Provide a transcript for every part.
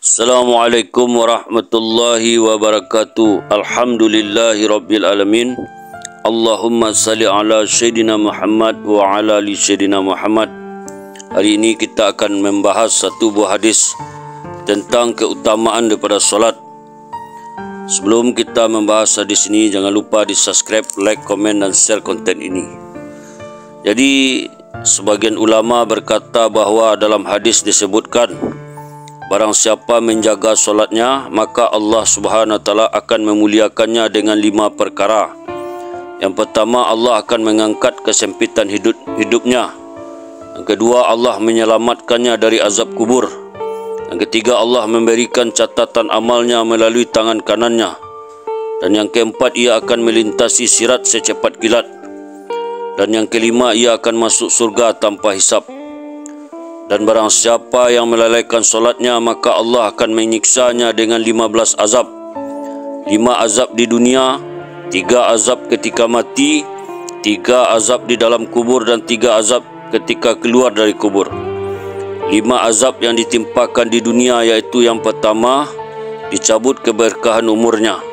Assalamualaikum warahmatullahi wabarakatuh. Alhamdulillahi rabbil alamin. Allahumma salli ala Sayyidina Muhammad wa ala ali Sayyidina Muhammad. Hari ini kita akan membahas satu buah hadis tentang keutamaan daripada solat. Sebelum kita membahas hadis ini, jangan lupa di subscribe, like, komen dan share konten ini. Jadi sebagian ulama berkata bahawa dalam hadis disebutkan, barang siapa menjaga solatnya, maka Allah Subhanahu Wa Taala akan memuliakannya dengan 5 perkara. Yang pertama, Allah akan mengangkat kesempitan hidupnya. Yang kedua, Allah menyelamatkannya dari azab kubur. Yang ketiga, Allah memberikan catatan amalnya melalui tangan kanannya. Dan yang keempat, ia akan melintasi sirat secepat kilat. Dan yang kelima, ia akan masuk surga tanpa hisab. Dan barang siapa yang melalaikan solatnya, maka Allah akan menyiksanya dengan 15 azab. 5 azab di dunia, 3 azab ketika mati, 3 azab di dalam kubur, dan 3 azab ketika keluar dari kubur. 5 azab yang ditimpakan di dunia, yaitu yang pertama, dicabut keberkahan umurnya.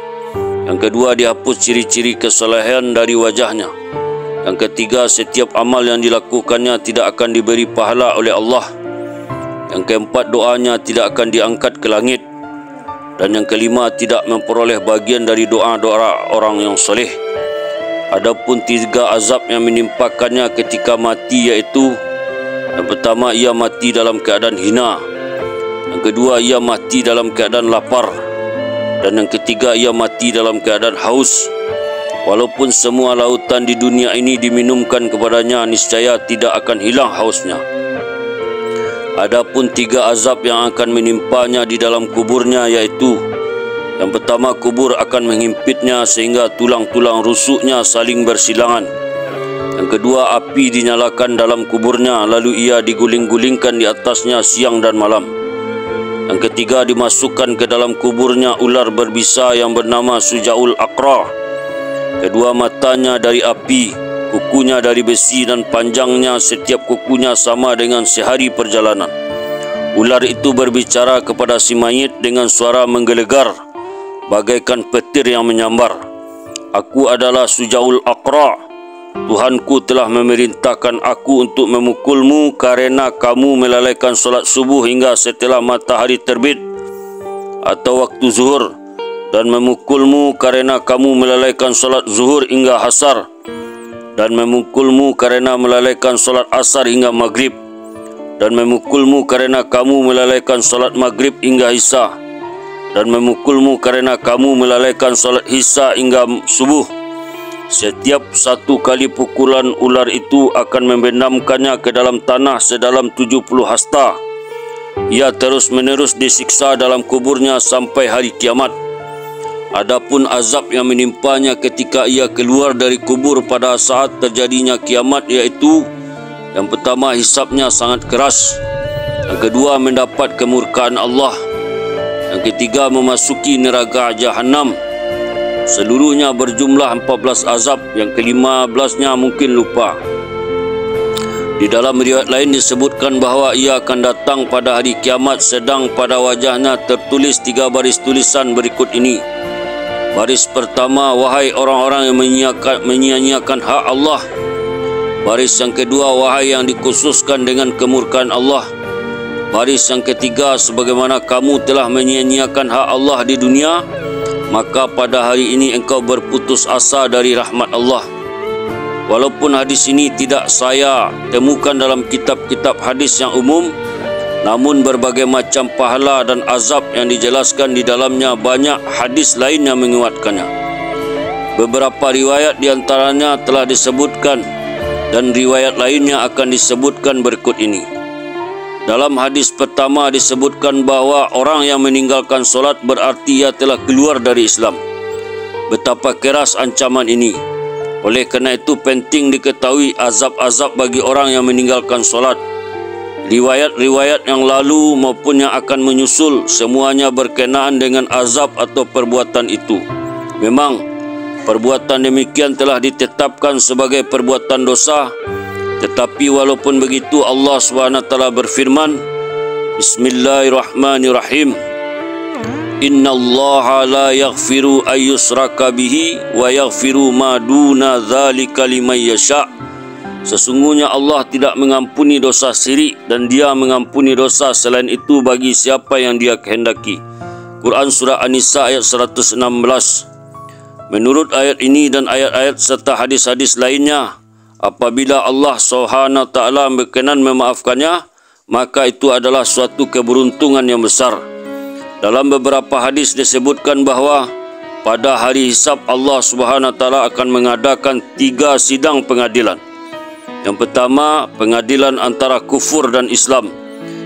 Yang kedua, dihapus ciri-ciri kesalehan dari wajahnya. Yang ketiga, setiap amal yang dilakukannya tidak akan diberi pahala oleh Allah. Yang keempat, doanya tidak akan diangkat ke langit. Dan yang kelima, tidak memperoleh bagian dari doa-doa orang yang soleh. Adapun 3 azab yang menimpakannya ketika mati, yaitu yang pertama, ia mati dalam keadaan hina. Yang kedua, ia mati dalam keadaan lapar. Dan yang ketiga, ia mati dalam keadaan haus. Walaupun semua lautan di dunia ini diminumkan kepadanya, niscaya tidak akan hilang hausnya. Adapun 3 azab yang akan menimpanya di dalam kuburnya, yaitu yang pertama, kubur akan menghimpitnya sehingga tulang-tulang rusuknya saling bersilangan. Yang kedua, api dinyalakan dalam kuburnya, lalu ia diguling-gulingkan di atasnya siang dan malam. Yang ketiga, dimasukkan ke dalam kuburnya ular berbisa yang bernama Sujaul Aqra. Kedua matanya dari api, kukunya dari besi, dan panjangnya setiap kukunya sama dengan sehari perjalanan. Ular itu berbicara kepada si mayit dengan suara menggelegar, bagaikan petir yang menyambar. Aku adalah Sujaul Aqra. Tuhanku telah memerintahkan aku untuk memukulmu karena kamu melalaikan solat subuh hingga setelah matahari terbit atau waktu zuhur, dan memukulmu karena kamu melalaikan solat zuhur hingga asar, dan memukulmu karena melalaikan solat asar hingga maghrib, dan memukulmu karena kamu melalaikan solat maghrib hingga isya, dan memukulmu karena kamu melalaikan solat isya hingga subuh. Setiap 1 kali pukulan ular itu akan membenamkannya ke dalam tanah sedalam 70 hasta. Ia terus-menerus disiksa dalam kuburnya sampai hari kiamat. Adapun azab yang menimpanya ketika ia keluar dari kubur pada saat terjadinya kiamat, yaitu yang pertama, hisabnya sangat keras. Yang kedua, mendapat kemurkaan Allah. Yang ketiga, memasuki neraka Jahannam. Seluruhnya berjumlah 14 azab. Yang ke-15-nya mungkin lupa. Di dalam riwayat lain disebutkan bahawa ia akan datang pada hari kiamat, sedang pada wajahnya tertulis 3 baris tulisan berikut ini. Baris pertama, wahai orang-orang yang menyia-nyiakan hak Allah. Baris yang kedua, wahai yang dikhususkan dengan kemurkaan Allah. Baris yang ketiga, sebagaimana kamu telah menyia-nyiakan hak Allah di dunia, maka pada hari ini engkau berputus asa dari rahmat Allah. Walaupun hadis ini tidak saya temukan dalam kitab-kitab hadis yang umum, namun berbagai macam pahala dan azab yang dijelaskan di dalamnya, banyak hadis lain yang menguatkannya. Beberapa riwayat diantaranya telah disebutkan, dan riwayat lainnya akan disebutkan berikut ini. Dalam hadis pertama disebutkan bahawa orang yang meninggalkan solat berarti ia telah keluar dari Islam. Betapa keras ancaman ini. Oleh kerana itu penting diketahui azab-azab bagi orang yang meninggalkan solat. Riwayat-riwayat yang lalu maupun yang akan menyusul, semuanya berkenaan dengan azab atau perbuatan itu. Memang perbuatan demikian telah ditetapkan sebagai perbuatan dosa, tetapi walaupun begitu Allah SWT berfirman, Bismillahirrahmanirrahim, Innallaha la yaghfiru ayyusraka bihi wa yaghfiru ma duna dzalika liman yasha. Sesungguhnya Allah tidak mengampuni dosa syirik dan Dia mengampuni dosa selain itu bagi siapa yang Dia kehendaki. Quran Surah An-Nisa ayat 116. Menurut ayat ini dan ayat-ayat serta hadis-hadis lainnya, apabila Allah SWT berkenan memaafkannya, maka itu adalah suatu keberuntungan yang besar. Dalam beberapa hadis disebutkan bahawa pada hari hisab Allah SWT akan mengadakan 3 sidang pengadilan. Yang pertama, pengadilan antara kufur dan Islam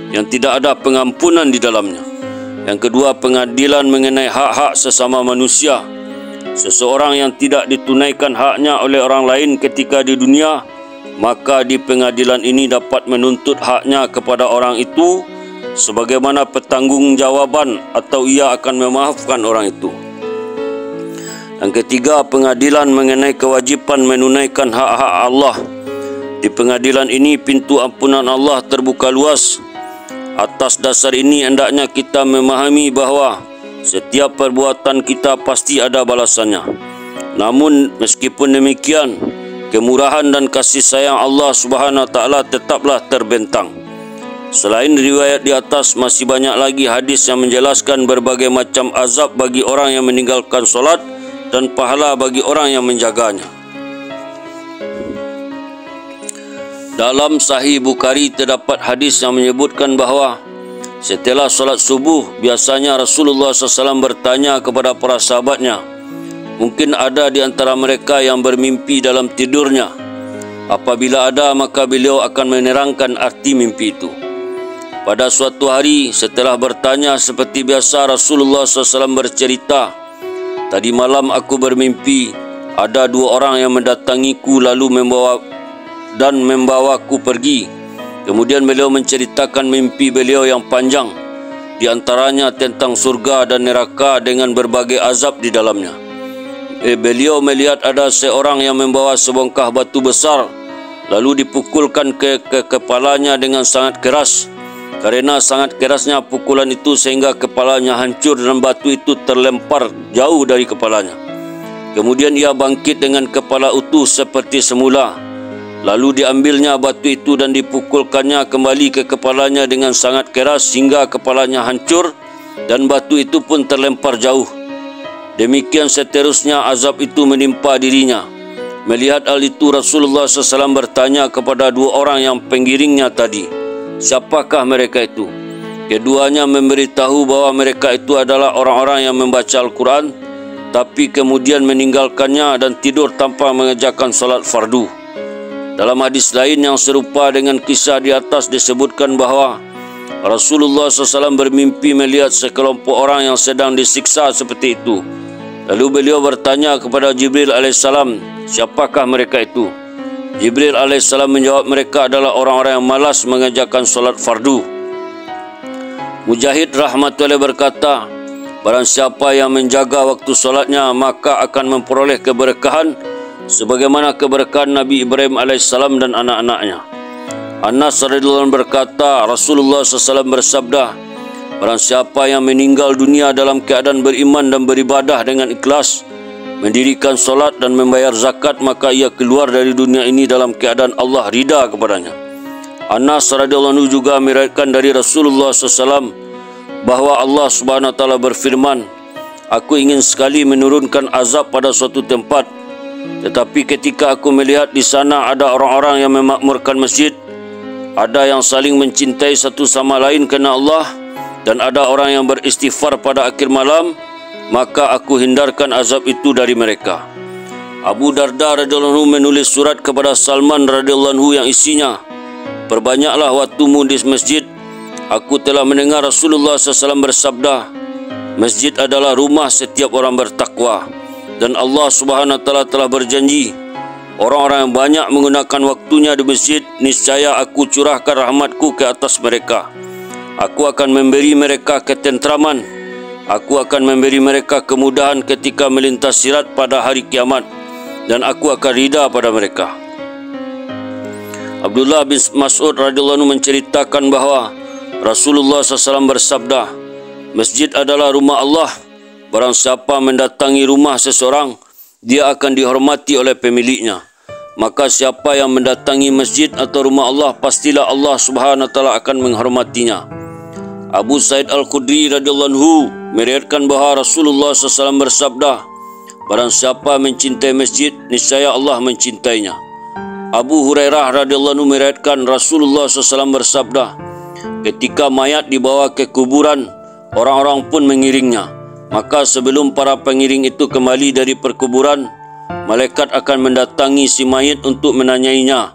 yang tidak ada pengampunan di dalamnya. Yang kedua, pengadilan mengenai hak-hak sesama manusia. Seseorang yang tidak ditunaikan haknya oleh orang lain ketika di dunia, maka di pengadilan ini dapat menuntut haknya kepada orang itu sebagaimana pertanggungjawaban atau ia akan memaafkan orang itu. Yang ketiga, pengadilan mengenai kewajiban menunaikan hak-hak Allah. Di pengadilan ini pintu ampunan Allah terbuka luas. Atas dasar ini hendaknya kita memahami bahawa setiap perbuatan kita pasti ada balasannya. Namun meskipun demikian, kemurahan dan kasih sayang Allah SWT tetaplah terbentang. Selain riwayat di atas, masih banyak lagi hadis yang menjelaskan berbagai macam azab bagi orang yang meninggalkan solat dan pahala bagi orang yang menjaganya. Dalam Sahih Bukhari terdapat hadis yang menyebutkan bahawa setelah solat subuh, biasanya Rasulullah SAW bertanya kepada para sahabatnya, mungkin ada di antara mereka yang bermimpi dalam tidurnya. Apabila ada, maka beliau akan menerangkan arti mimpi itu. Pada suatu hari setelah bertanya seperti biasa, Rasulullah SAW bercerita, tadi malam aku bermimpi ada 2 orang yang mendatangiku lalu membawaku pergi. Kemudian beliau menceritakan mimpi beliau yang panjang, di antaranya tentang surga dan neraka dengan berbagai azab di dalamnya. Beliau melihat ada seorang yang membawa sebongkah batu besar lalu dipukulkan ke kepalanya dengan sangat keras. Karena sangat kerasnya pukulan itu sehingga kepalanya hancur dan batu itu terlempar jauh dari kepalanya. Kemudian ia bangkit dengan kepala utuh seperti semula. Lalu diambilnya batu itu dan dipukulkannya kembali ke kepalanya dengan sangat keras hingga kepalanya hancur dan batu itu pun terlempar jauh. Demikian seterusnya azab itu menimpa dirinya. Melihat hal itu, Rasulullah SAW bertanya kepada 2 orang yang penggiringnya tadi, siapakah mereka itu? Keduanya memberitahu bahwa mereka itu adalah orang-orang yang membaca Al-Quran tapi kemudian meninggalkannya dan tidur tanpa mengerjakan solat fardu. Dalam hadis lain yang serupa dengan kisah di atas disebutkan bahawa Rasulullah SAW bermimpi melihat sekelompok orang yang sedang disiksa seperti itu. Lalu beliau bertanya kepada Jibril AS, siapakah mereka itu? Jibril AS menjawab, mereka adalah orang-orang yang malas mengerjakan solat fardu. Mujahid rahmatullahi berkata, barang siapa yang menjaga waktu solatnya maka akan memperoleh keberkahan sebagaimana keberkahan Nabi Ibrahim AS dan anak-anaknya. Anas radhiyallahu anhu berkata, Rasulullah SAW bersabda, barang siapa yang meninggal dunia dalam keadaan beriman dan beribadah dengan ikhlas, mendirikan solat dan membayar zakat, maka ia keluar dari dunia ini dalam keadaan Allah ridha kepadanya. Anas radhiyallahu anhu juga meriwayatkan dari Rasulullah SAW bahawa Allah SWT berfirman, aku ingin sekali menurunkan azab pada suatu tempat, tetapi ketika aku melihat di sana ada orang-orang yang memakmurkan masjid, ada yang saling mencintai satu sama lain kerana Allah, dan ada orang yang beristighfar pada akhir malam, maka aku hindarkan azab itu dari mereka. Abu Darda radhiyallahu anhu menulis surat kepada Salman radhiyallahu anhu yang isinya, perbanyaklah waktumu di masjid. Aku telah mendengar Rasulullah SAW bersabda, masjid adalah rumah setiap orang bertakwa. Dan Allah SWT telah berjanji, orang-orang yang banyak menggunakan waktunya di masjid, niscaya aku curahkan rahmatku ke atas mereka. Aku akan memberi mereka ketentraman. Aku akan memberi mereka kemudahan ketika melintas sirat pada hari kiamat. Dan aku akan ridha pada mereka. Abdullah bin Mas'ud radhiyallahu anhu menceritakan bahawa Rasulullah SAW bersabda, Masjid adalah rumah Allah. Barang siapa mendatangi rumah seseorang, dia akan dihormati oleh pemiliknya. Maka siapa yang mendatangi masjid atau rumah Allah, pastilah Allah Subhanahu wa taala akan menghormatinya. Abu Sa'id Al-Khudri radhiyallahu anhu meriwayatkan bahawa Rasulullah SAW bersabda, barang siapa mencintai masjid, niscaya Allah mencintainya. Abu Hurairah radhiyallahu anhu meriwayatkan Rasulullah SAW bersabda, ketika mayat dibawa ke kuburan, orang-orang pun mengiringnya. Maka sebelum para pengiring itu kembali dari perkuburan, malaikat akan mendatangi si mayat untuk menanyainya.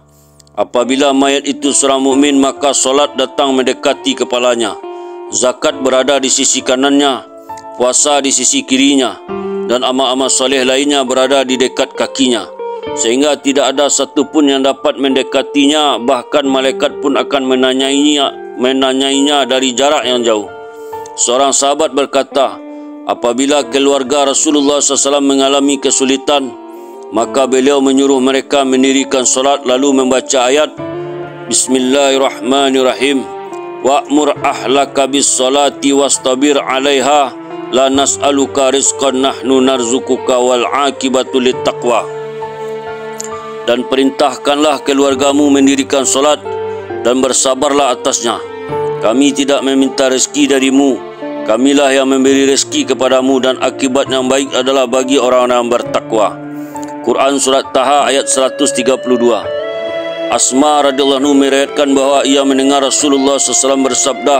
Apabila mayat itu seorang mukmin, maka solat datang mendekati kepalanya, zakat berada di sisi kanannya, puasa di sisi kirinya, dan amal-amal soleh lainnya berada di dekat kakinya, sehingga tidak ada satu pun yang dapat mendekatinya. Bahkan malaikat pun akan menanyainya dari jarak yang jauh. Seorang sahabat berkata, apabila keluarga Rasulullah SAW mengalami kesulitan, maka beliau menyuruh mereka mendirikan solat lalu membaca ayat Bismillahirrahmanirrahim, wa'mur ahlaka bis salati wastabir 'alaiha la nas'aluka rizqan nahnu narzukuka wal 'aqibatu littaqwa. Dan perintahkanlah keluargamu mendirikan solat dan bersabarlah atasnya. Kami tidak meminta rezeki darimu, kamilah yang memberi rezeki kepadamu, dan akibat yang baik adalah bagi orang-orang yang bertakwa. Quran Surat Taha ayat 132. Asma radhiyallahu anha meriwayatkan bahawa ia mendengar Rasulullah SAW bersabda,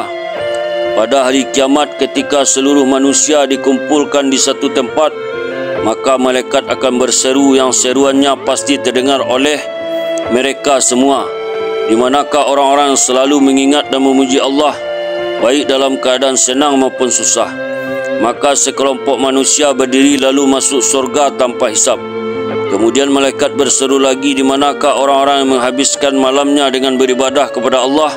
pada hari kiamat ketika seluruh manusia dikumpulkan di satu tempat, maka malaikat akan berseru yang seruannya pasti terdengar oleh mereka semua. Di manakah orang-orang yang selalu mengingat dan memuji Allah, baik dalam keadaan senang maupun susah. Maka sekelompok manusia berdiri lalu masuk surga tanpa hisab. Kemudian malaikat berseru lagi, di manakah orang-orang yang menghabiskan malamnya dengan beribadah kepada Allah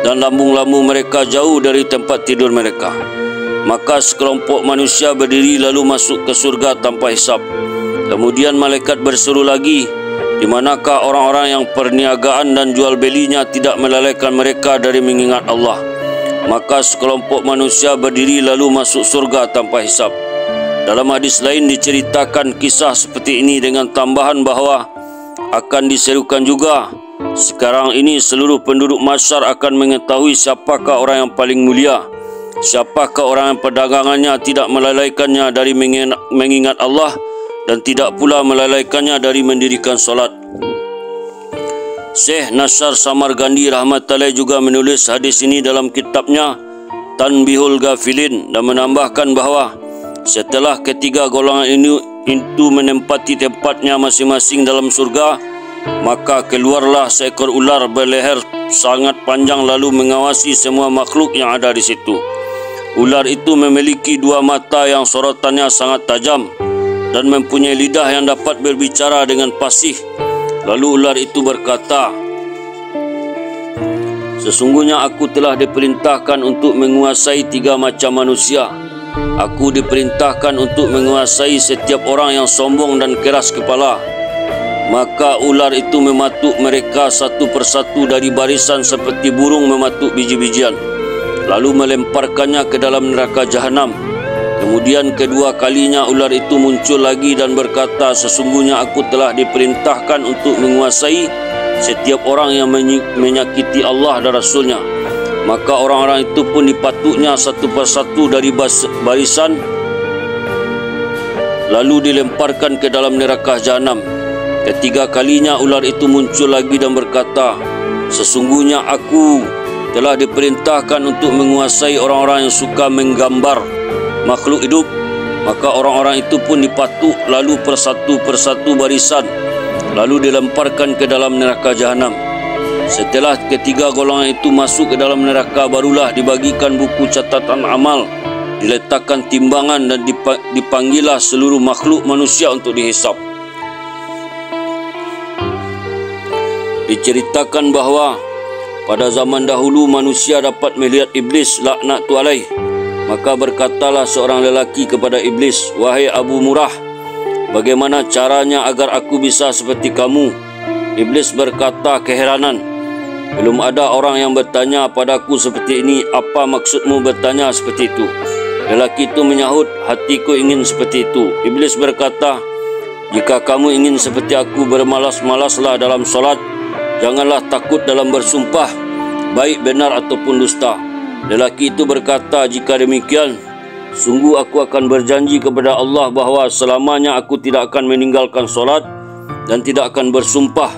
dan lambung-lambung mereka jauh dari tempat tidur mereka. Maka sekelompok manusia berdiri lalu masuk ke surga tanpa hisab. Kemudian malaikat berseru lagi, di manakah orang-orang yang perniagaan dan jual belinya tidak melalaikan mereka dari mengingat Allah. Maka sekelompok manusia berdiri lalu masuk surga tanpa hisab. Dalam hadis lain diceritakan kisah seperti ini dengan tambahan bahawa akan diserukan juga, sekarang ini seluruh penduduk mahsyar akan mengetahui siapakah orang yang paling mulia, siapakah orang yang perdagangannya tidak melalaikannya dari mengingat Allah dan tidak pula melalaikannya dari mendirikan solat. Syekh Nasar Samargandi rahmatullahi juga menulis hadis ini dalam kitabnya Tanbihul Ghafilin dan menambahkan bahawa setelah ketiga golongan ini itu menempati tempatnya masing-masing dalam surga, maka keluarlah seekor ular berleher sangat panjang lalu mengawasi semua makhluk yang ada di situ. Ular itu memiliki dua mata yang sorotannya sangat tajam dan mempunyai lidah yang dapat berbicara dengan fasih. Lalu ular itu berkata, sesungguhnya aku telah diperintahkan untuk menguasai tiga macam manusia. Aku diperintahkan untuk menguasai setiap orang yang sombong dan keras kepala. Maka ular itu mematuk mereka satu persatu dari barisan seperti burung mematuk biji-bijian, lalu melemparkannya ke dalam neraka jahanam. Kemudian kedua kalinya ular itu muncul lagi dan berkata, sesungguhnya aku telah diperintahkan untuk menguasai setiap orang yang menyakiti Allah dan Rasulnya. Maka orang-orang itu pun dipatuknya satu persatu dari barisan, lalu dilemparkan ke dalam neraka jahanam. Ketiga kalinya ular itu muncul lagi dan berkata, sesungguhnya aku telah diperintahkan untuk menguasai orang-orang yang suka menggambar makhluk hidup. Maka orang-orang itu pun dipatuk lalu persatu barisan, lalu dilemparkan ke dalam neraka jahanam. Setelah ketiga golongan itu masuk ke dalam neraka, barulah dibagikan buku catatan amal, diletakkan timbangan dan dipanggillah seluruh makhluk manusia untuk dihisap. Diceritakan bahawa pada zaman dahulu manusia dapat melihat iblis laknatu alaih. Maka berkatalah seorang lelaki kepada iblis, wahai Abu Murrah, bagaimana caranya agar aku bisa seperti kamu? Iblis berkata keheranan, Belum ada orang yang bertanya padaku seperti ini, apa maksudmu bertanya seperti itu? Lelaki itu menyahut, hatiku ingin seperti itu. Iblis berkata, jika kamu ingin seperti aku, bermalas-malaslah dalam solat. Janganlah takut dalam bersumpah, baik benar ataupun dusta. Lelaki itu berkata, jika demikian, sungguh aku akan berjanji kepada Allah bahawa selamanya aku tidak akan meninggalkan solat dan tidak akan bersumpah.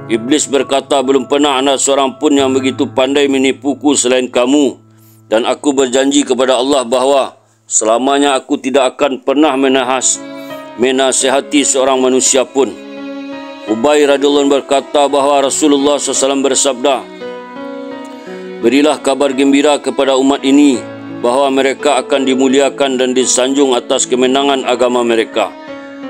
Iblis berkata, belum pernah ada seorang pun yang begitu pandai menipuku selain kamu. Dan aku berjanji kepada Allah bahawa selamanya aku tidak akan pernah menasihati seorang manusia pun. Ubay radhiyallahu anhu berkata bahawa Rasulullah SAW bersabda, berilah kabar gembira kepada umat ini bahawa mereka akan dimuliakan dan disanjung atas kemenangan agama mereka.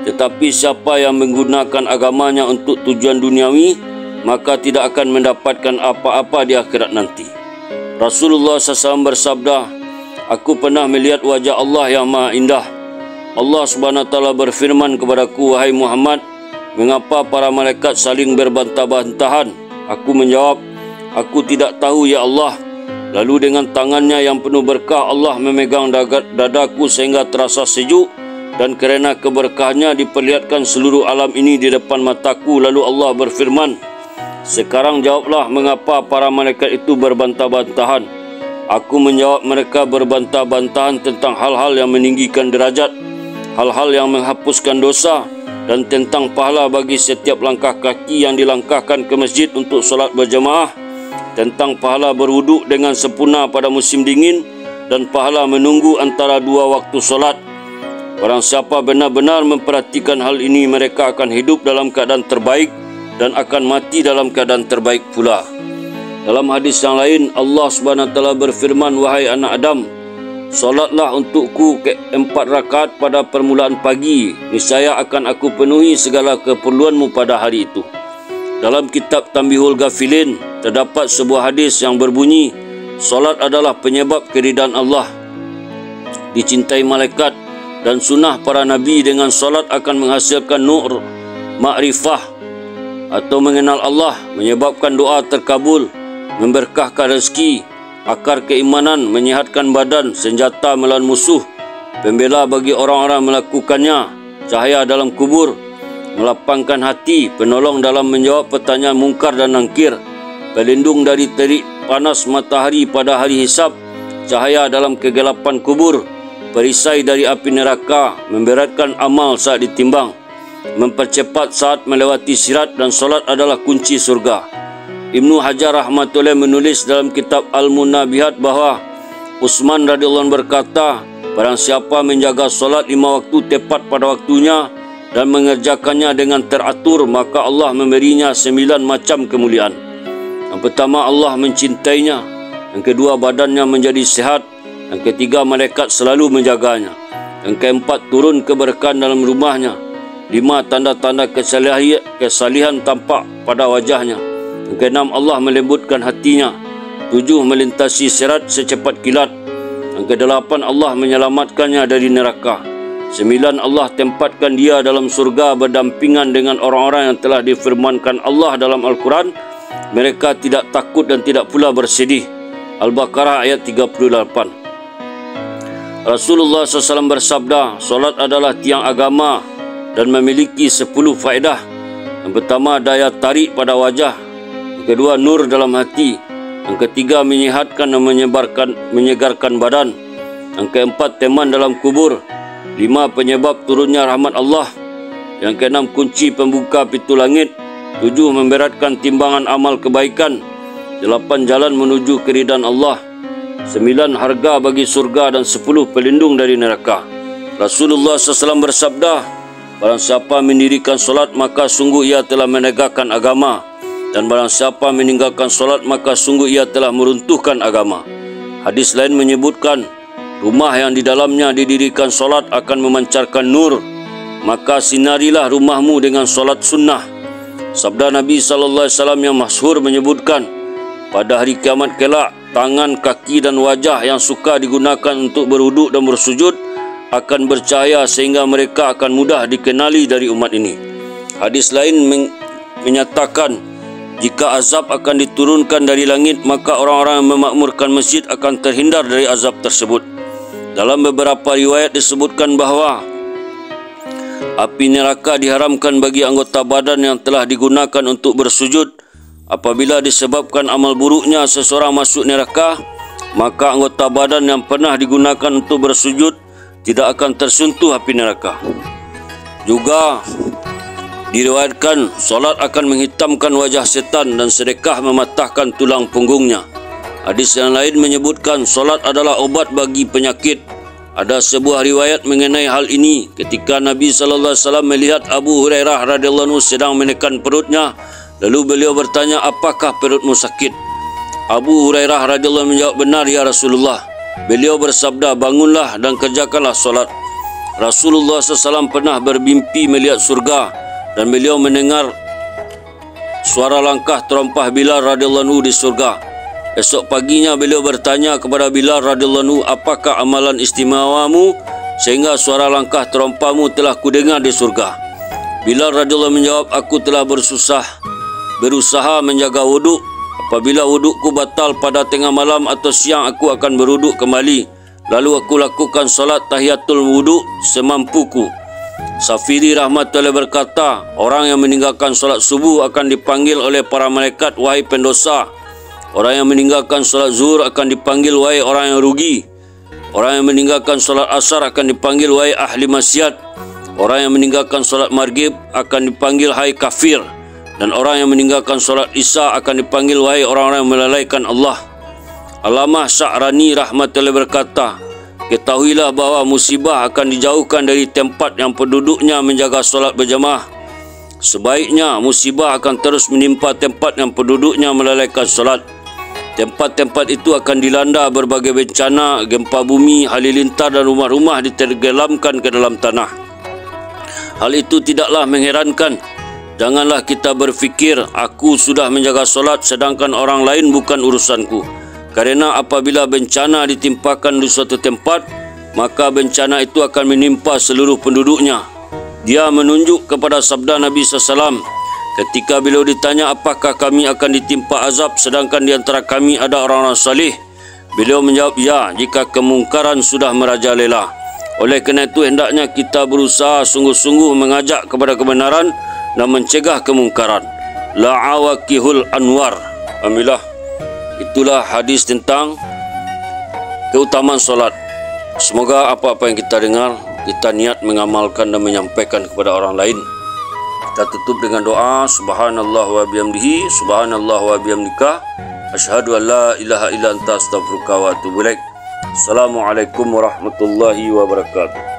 Tetapi siapa yang menggunakan agamanya untuk tujuan duniawi, maka tidak akan mendapatkan apa-apa di akhirat nanti. Rasulullah SAW bersabda, aku pernah melihat wajah Allah yang maha indah. Allah SWT berfirman kepadaku, wahai Muhammad, mengapa para malaikat saling berbantah-bantahan? Aku menjawab, aku tidak tahu ya Allah. Lalu dengan tangannya yang penuh berkah, Allah memegang dadaku sehingga terasa sejuk. Dan kerana keberkahannya diperlihatkan seluruh alam ini di depan mataku. Lalu Allah berfirman, sekarang jawablah mengapa para malaikat itu berbantah-bantahan. Aku menjawab, mereka berbantah-bantahan tentang hal-hal yang meninggikan derajat, hal-hal yang menghapuskan dosa, dan tentang pahala bagi setiap langkah kaki yang dilangkahkan ke masjid untuk solat berjamaah, tentang pahala berwuduk dengan sempurna pada musim dingin, dan pahala menunggu antara dua waktu solat. Barang siapa benar-benar memperhatikan hal ini, mereka akan hidup dalam keadaan terbaik dan akan mati dalam keadaan terbaik pula. Dalam hadis yang lain, Allah SWT berfirman, wahai anak Adam, solatlah untukku 4 rakaat pada permulaan pagi, niscaya akan aku penuhi segala keperluanmu pada hari itu. Dalam kitab Tambihul Ghafilin, terdapat sebuah hadis yang berbunyi, solat adalah penyebab keridaan Allah, dicintai malaikat, dan sunnah para nabi. Dengan solat akan menghasilkan nur ma'rifah atau mengenal Allah, menyebabkan doa terkabul, memberkahkan rezeki, akar keimanan, menyihatkan badan, senjata melawan musuh, pembela bagi orang-orang melakukannya, cahaya dalam kubur, melapangkan hati, penolong dalam menjawab pertanyaan mungkar dan nangkir, pelindung dari terik panas matahari pada hari hisab, cahaya dalam kegelapan kubur, perisai dari api neraka, memberatkan amal saat ditimbang, mempercepat saat melewati sirat, dan solat adalah kunci surga. Ibnu Hajar rahmatullahi menulis dalam kitab Al-Munabihat bahawa Utsman radhiyallahu anhu berkata, barang siapa menjaga solat 5 waktu tepat pada waktunya dan mengerjakannya dengan teratur, maka Allah memberinya 9 macam kemuliaan. Yang pertama, Allah mencintainya. Yang kedua, badannya menjadi sihat. Yang ketiga, malaikat selalu menjaganya. Yang keempat, turun keberkahan dalam rumahnya. 5, tanda-tanda kesalihan tampak pada wajahnya. Yang keenam, Allah melembutkan hatinya. 7, melintasi sirat secepat kilat. Yang kedelapan, Allah menyelamatkannya dari neraka. 9, Allah tempatkan dia dalam surga berdampingan dengan orang-orang yang telah difirmankan Allah dalam Al-Quran, mereka tidak takut dan tidak pula bersedih. Al-Baqarah ayat 38. Rasulullah SAW bersabda, solat adalah tiang agama dan memiliki 10 faedah. Yang pertama, daya tarik pada wajah. Yang kedua, nur dalam hati. Yang ketiga, menyihatkan dan menyegarkan badan. Yang keempat, teman dalam kubur. 5, penyebab turunnya rahmat Allah. Yang keenam, kunci pembuka pintu langit. 7, memberatkan timbangan amal kebaikan. 8, jalan menuju keridaan Allah. 9, harga bagi surga, dan 10, pelindung dari neraka. Rasulullah SAW bersabda, barang siapa mendirikan solat, maka sungguh ia telah menegakkan agama. Dan barang siapa meninggalkan solat, maka sungguh ia telah meruntuhkan agama. Hadis lain menyebutkan, rumah yang di dalamnya didirikan solat akan memancarkan nur, maka sinarilah rumahmu dengan solat sunnah. Sabda Nabi SAW yang masyhur menyebutkan, pada hari kiamat kelak, tangan, kaki dan wajah yang suka digunakan untuk berwuduk dan bersujud akan bercahaya sehingga mereka akan mudah dikenali dari umat ini. Hadis lain menyatakan, Jika azab akan diturunkan dari langit, maka orang-orang yang memakmurkan masjid akan terhindar dari azab tersebut. Dalam beberapa riwayat disebutkan bahawa api neraka diharamkan bagi anggota badan yang telah digunakan untuk bersujud. Apabila disebabkan amal buruknya seseorang masuk neraka, maka anggota badan yang pernah digunakan untuk bersujud tidak akan tersentuh api neraka. Juga diriwayatkan solat akan menghitamkan wajah setan dan sedekah mematahkan tulang punggungnya. Hadis yang lain menyebutkan solat adalah obat bagi penyakit. Ada sebuah riwayat mengenai hal ini ketika Nabi SAW melihat Abu Hurairah radhiyallahu anhu sedang menekan perutnya, lalu beliau bertanya, apakah perutmu sakit? Abu Hurairah radhiyallahu anhu menjawab, benar ya Rasulullah. Beliau bersabda, bangunlah dan kerjakanlah solat. Rasulullah SAW pernah bermimpi melihat surga dan beliau mendengar suara langkah terompah Bilal radhiyallahu anhu di surga. Esok paginya beliau bertanya kepada Bilal radhiyallahu anhu, apakah amalan istimewamu sehingga suara langkah terompahmu telah kudengar di surga? Bilal radhiyallahu anhu menjawab, aku telah berusaha menjaga wuduk. Apabila wudukku batal pada tengah malam atau siang, aku akan berwuduk kembali. Lalu aku lakukan solat tahiyatul wuduk semampuku. Safiri rahmatullahi berkata, orang yang meninggalkan solat subuh akan dipanggil oleh para malaikat, wahai pendosa. Orang yang meninggalkan solat zuhur akan dipanggil, wahai orang yang rugi. Orang yang meninggalkan solat asar akan dipanggil, wahai ahli maksiat. Orang yang meninggalkan solat maghrib akan dipanggil, hai kafir. Dan orang yang meninggalkan solat isya akan dipanggil, wahai orang-orang yang melalaikan Allah. Allamah Sya'rani rahmatullahi berkata, ketahuilah bahawa musibah akan dijauhkan dari tempat yang penduduknya menjaga solat berjamaah. Sebaiknya musibah akan terus menimpa tempat yang penduduknya melalaikan solat. Tempat-tempat itu akan dilanda berbagai bencana, gempa bumi, halilintar dan rumah-rumah ditenggelamkan ke dalam tanah. Hal itu tidaklah mengherankan. Janganlah kita berfikir, aku sudah menjaga solat sedangkan orang lain bukan urusanku. Kerana apabila bencana ditimpakan di suatu tempat, maka bencana itu akan menimpa seluruh penduduknya. Dia menunjuk kepada sabda Nabi SAW ketika beliau ditanya, apakah kami akan ditimpa azab sedangkan di antara kami ada orang-orang salih? Beliau menjawab, ya, jika kemungkaran sudah merajalela. Oleh kerana itu hendaknya kita berusaha sungguh-sungguh mengajak kepada kebenaran dan mencegah kemungkaran. La'awakihul anwar. Alhamdulillah. Itulah hadis tentang keutamaan solat. Semoga apa-apa yang kita dengar, kita niat mengamalkan dan menyampaikan kepada orang lain. Kita tutup dengan doa. Subhanallah wa bihamdihi, subhanallah wa bihamdika, asyhadu an la ilaha illa anta astaghfiruka wa atubu ilaik. Assalamualaikum warahmatullahi wabarakatuh.